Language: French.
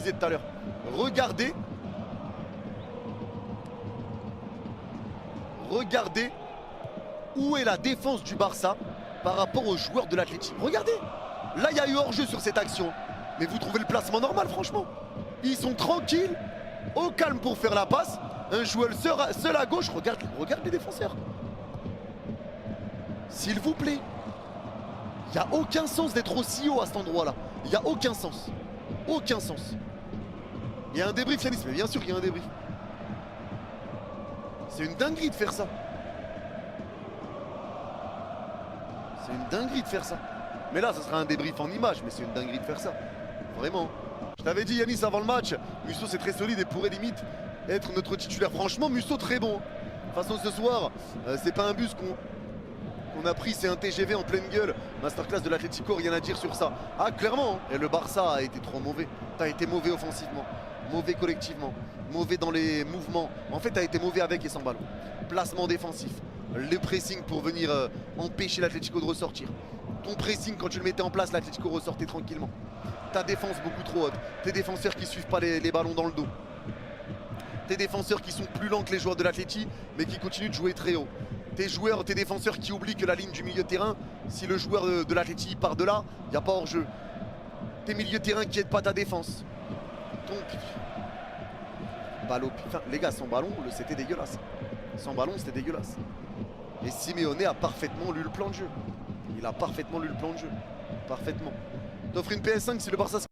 disais tout à l'heure. Regardez. Regardez où est la défense du Barça par rapport aux joueurs de l'Athletic. Regardez. Là, il y a eu hors-jeu sur cette action. Mais vous trouvez le placement normal, franchement. Ils sont tranquilles, au calme pour faire la passe. Un joueur seul à gauche. Regarde les défenseurs. S'il vous plaît. Il n'y a aucun sens d'être aussi haut à cet endroit-là. Il n'y a aucun sens. Aucun sens. Il y a un débrief, Yanis, mais bien sûr qu'il y a un débrief. C'est une dinguerie de faire ça. C'est une dinguerie de faire ça. Mais là, ça sera un débrief en image, mais c'est une dinguerie de faire ça. Vraiment. Je t'avais dit, Yanis, avant le match, Musso c'est très solide et pourrait limite être notre titulaire. Franchement, Musso très bon. De toute façon, ce soir, c'est pas un bus qu'on a pris, c'est un TGV en pleine gueule. Masterclass de l'Atlético, rien à dire sur ça. Ah, clairement. Et le Barça a été trop mauvais. T'as été mauvais offensivement, mauvais collectivement, mauvais dans les mouvements. En fait, t'as été mauvais avec et sans ballon. Placement défensif, le pressing pour venir empêcher l'Atlético de ressortir. Ton pressing, quand tu le mettais en place, l'Atlético ressortait tranquillement. Ta défense beaucoup trop haute. Tes défenseurs qui suivent pas les ballons dans le dos. Tes défenseurs qui sont plus lents que les joueurs de l'Atleti, mais qui continuent de jouer très haut. Tes défenseurs qui oublient que la ligne du milieu de terrain, si le joueur de l'Atleti part de là, il n'y a pas hors-jeu. Tes milieux de terrain qui n'aident pas ta défense. Donc, enfin, les gars, sans ballon, c'était dégueulasse. Sans ballon, c'était dégueulasse. Et Simeone a parfaitement lu le plan de jeu. Il a parfaitement lu le plan de jeu. Parfaitement. T'offres une PS5 si le Barça